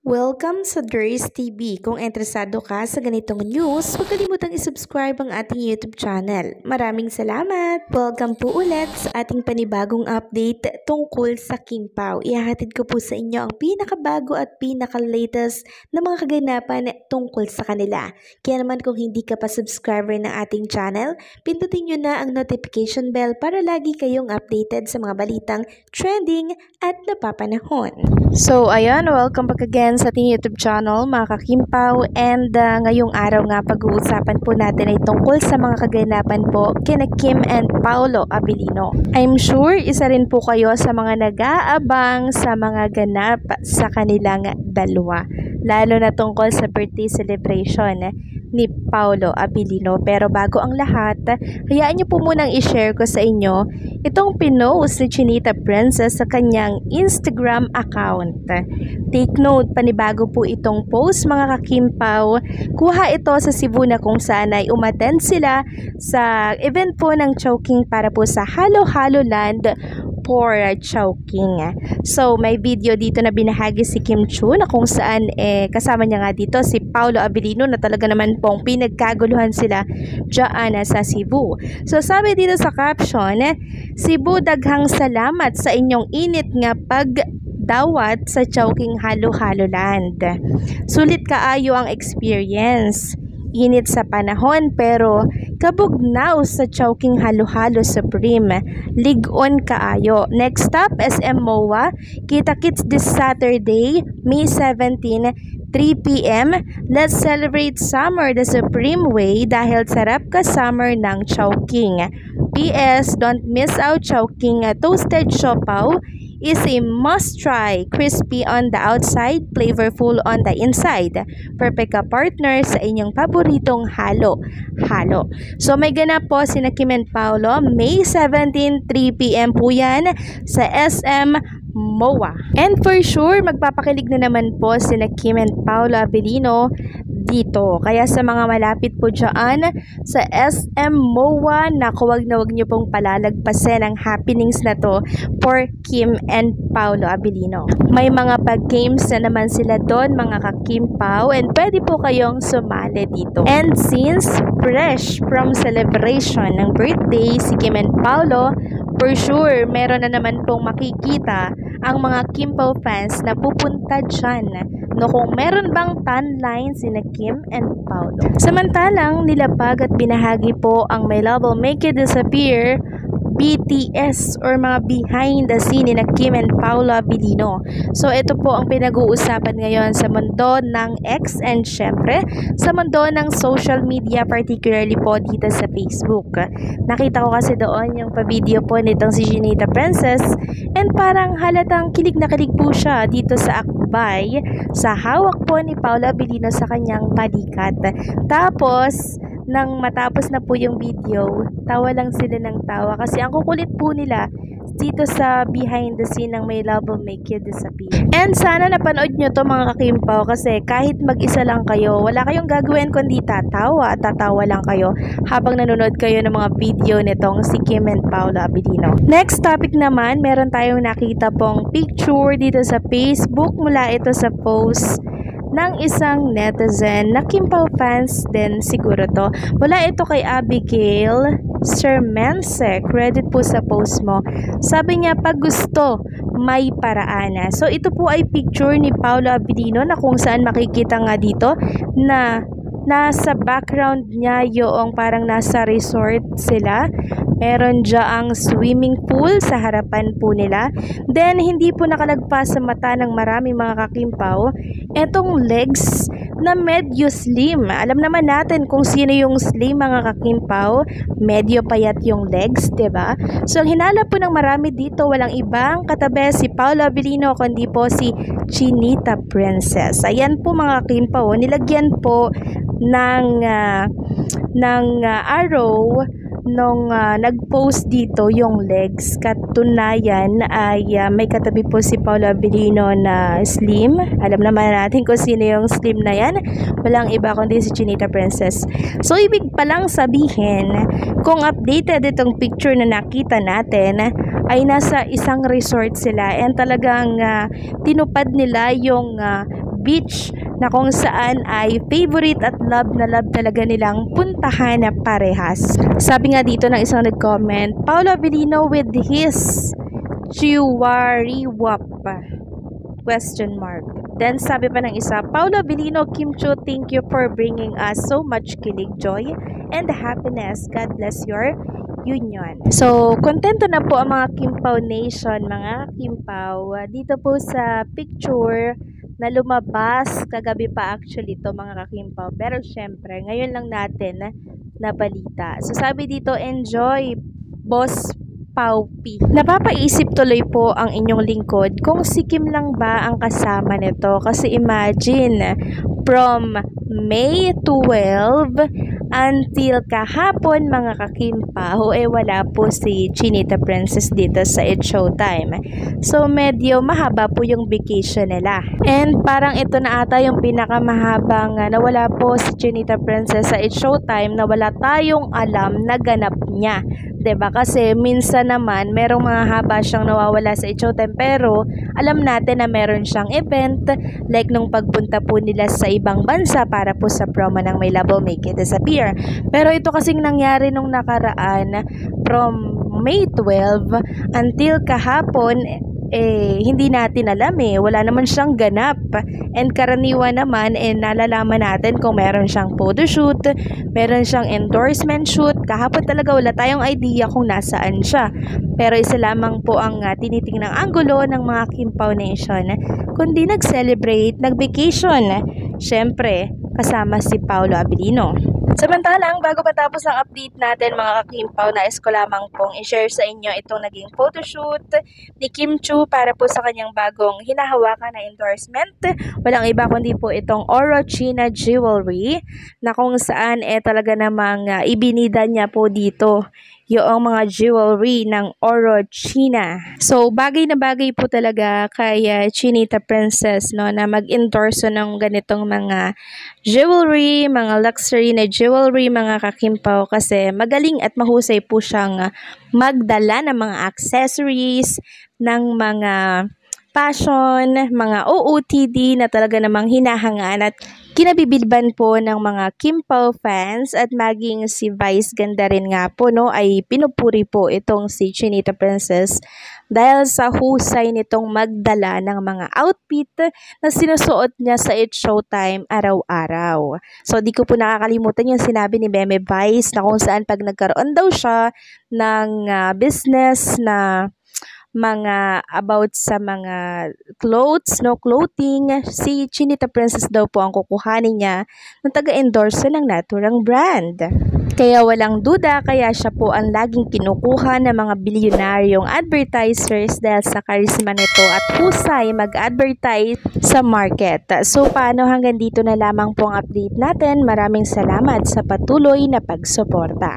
Welcome sa Durs TV. Kung interesado ka sa ganitong news, huwag kalimutang isubscribe ang ating YouTube channel. Maraming salamat! Welcome po ulit sa ating panibagong update tungkol sa Kim Pao. Ihahatid ko po sa inyo ang pinakabago at pinaka-latest na mga kaganapan tungkol sa kanila. Kaya naman kung hindi ka pa subscriber ng ating channel, pindutin nyo na ang notification bell para lagi kayong updated sa mga balitang trending at napapanahon. So ayan, welcome back again sa ating YouTube channel mga ka-Kim-Pao, and ngayong araw nga pag-uusapan po natin ay tungkol sa mga kaganapan po kina Kim and Paolo Abilino. I'm sure isa rin po kayo sa mga nag-aabang sa mga ganap sa kanilang dalawa, lalo na tungkol sa birthday celebration ni Paolo Abilino. Pero bago ang lahat, hayaan niyo po munang i-share ko sa inyo itong pinost ni Chinita Princess sa kanyang Instagram account. Take note, panibago po itong post mga ka-Kim-Pao. Kuha ito sa Cebu na kung saan ay umattend sila sa event po ng Chowking para po sa Halo-Halo Land for Chowking. So may video dito na binahagi si Kim Chu na kung saan kasama niya nga dito si Paolo Abilino na talaga naman pong pinagkaguluhan sila dyan sa Cebu. So sabi dito sa caption, Cebu, daghang salamat sa inyong init nga pagdawat sa Chowking Halo-Halo Land. Sulit kaayo ang experience. Init sa panahon pero kabugnaw sa Chowking Halo-Halo Supreme. Ligon kaayo. Next stop, SM MOA. Kita-kits this Saturday, May 17, 3 p.m. Let's celebrate summer the supreme way dahil sarap ka summer ng Chowking. PS, don't miss out Chowking toasted siopaw is a must-try. Crispy on the outside, flavorful on the inside. Perfect ka partner sa inyong paboritong halo-halo. So may ganap po sina Kim and Paolo, May 17, 3 p.m. po yan sa SM MOA. And for sure, magpapakilig na naman po sina Kim and Paolo Abilino dito. Kaya sa mga malapit po dyan sa SM MOA, naku, wag na wag nyo pong palalagpasin ang happenings na to for Kim and Paolo Abilino. May mga pag-games na naman sila doon mga ka-Kim-Pao, and pwede po kayong sumali dito. And since fresh from celebration ng birthday si Kim and Paolo, for sure, meron na naman pong makikita ang mga Kim-Pao fans na pupunta dyan. No, kung meron bang tan line sina Kim and Paolo. Samantalang nilapag at binahagi po ang My Love Will Make You Disappear BTS or mga behind the scene na Kim and Paolo Abilino. So ito po ang pinag-uusapan ngayon sa mundo ng X and syempre sa mundo ng social media, particularly po dito sa Facebook. Nakita ko kasi doon yung pa-video po nitong si Chinita Princess, and parang halatang kilig na kilig po siya dito sa akbay sa hawak po ni Paolo Abilino sa kanyang balikat. Tapos nang matapos na po yung video, tawa lang sila ng tawa kasi ang kukulit po nila dito sa behind the scene ng My Love Will Make You Disappear. And sana napanood nyo to mga ka-Kim-Pao, kasi kahit mag-isa lang kayo, wala kayong gagawin kundi tatawa at tatawa lang kayo habang nanonood kayo ng mga video nitong si Kim and Paolo Abilino. Next topic naman, meron tayong nakita pong picture dito sa Facebook, mula ito sa post ng isang netizen na Kim-Pao fans din siguro to. Wala ito kay Abigail Sermense. Credit po sa post mo. Sabi niya, pag gusto, may paraan. So ito po ay picture ni Paolo Abilino na kung saan makikita nga dito na nasa background niya yung parang nasa resort sila. Meron dyang swimming pool sa harapan po nila. Then, hindi po nakalagpas sa mata ng maraming mga ka-Kim-Pao etong legs na medyo slim. Alam naman natin kung sino yung slim mga ka-Kim-Pao. Medyo payat yung legs, diba? So, ang hinala po ng marami dito, walang ibang katabi si Paolo Abilino, kundi po si Chinita Princess. Ayan po mga ka-Kim-Pao. Nilagyan po ng arrow nung nag-post dito yung legs. Katunayan ay may katabi po si Paolo Abilino na slim. Alam naman natin kung sino yung slim na yan. Walang iba kundi si Chinita Princess. So ibig palang sabihin, kung updated itong picture na nakita natin, ay nasa isang resort sila, and talagang tinupad nila yung beach na kung saan ay favorite at love na love talaga nilang puntahan na parehas. Sabi nga dito ng isang nag-comment, Paolo Avellino with his Chiwariwap? Question mark. Then sabi pa ng isa, Paolo Avellino, Kim Chiu, thank you for bringing us so much kilig, joy, and happiness. God bless your union. So, kontento na po ang mga Kimpaw Nation, mga Kimpaw. Dito po sa picture na lumabas, kagabi pa actually to mga kakimpaw. Pero syempre, ngayon lang natin na balita. So, sabi dito, enjoy, Boss Paupi. Napapaisip tuloy po ang inyong lingkod kung si Kim lang ba ang kasama nito. Kasi imagine, from May 12 until kahapon mga kakimpaw, wala po si Chinita Princess dito sa It's Showtime. So medyo mahaba po yung vacation nila. And parang ito na ata yung pinakamahabang nawala po si Chinita Princess sa It's Showtime na wala tayong alam na ganap niya. 'Di ba? Kasi minsan naman merong mga haba siyang nawawala sa It's Showtime pero alam natin na meron siyang event like nung pagpunta po nila sa ibang bansa para po sa promo ng My Love Will Make It Disappear. Pero ito kasing nangyari nung nakaraan from May 12 until kahapon hindi natin alam wala naman siyang ganap. And karaniwan naman nalalaman natin kung meron siyang photoshoot, meron siyang endorsement shoot. Kahapon talaga wala tayong idea kung nasaan siya. Pero isa lamang po ang tinitingnang anggulo ng mga Kimpaw Nation, kundi nag-celebrate, nag-vacation. Syempre, kasama si Paolo Avellino. Samantalang, bago patapos ang update natin mga kakimpaw, nais ko lamang pong i-share sa inyo itong naging photoshoot ni Kim Chiu para po sa kanyang bagong hinahawakan na endorsement. Walang iba kundi po itong Orochina Jewelry na kung saan talaga namang ibinida niya po dito yung mga jewelry ng Orochina. So, bagay na bagay po talaga kay Chinita Princess na mag-endorse ng ganitong mga jewelry, mga luxury na jewelry mga kakimpaw kasi magaling at mahusay po siyang magdala ng mga accessories, ng mga fashion, mga OOTD na talaga namang hinahangaan at kinabibilban po ng mga Kimpaw fans at maging si Vice ganda rin nga po ay pinupuri po itong si Chinita Princess dahil sa husay nitong magdala ng mga outfit na sinusuot niya sa It's Showtime araw-araw. So di ko po nakakalimutan yung sinabi ni Meme Vice na kung saan pag nagkaroon daw siya ng business na mga about sa mga clothing, si Chinita Princess daw po ang kukuhanin niya ng taga-endorse ng naturang brand. Kaya walang duda, kaya siya po ang laging kinukuha ng mga bilyonaryong advertisers dahil sa karisma nito at husay mag-advertise sa market. So paano, hanggang dito na lamang po ang update natin. Maraming salamat sa patuloy na pagsuporta.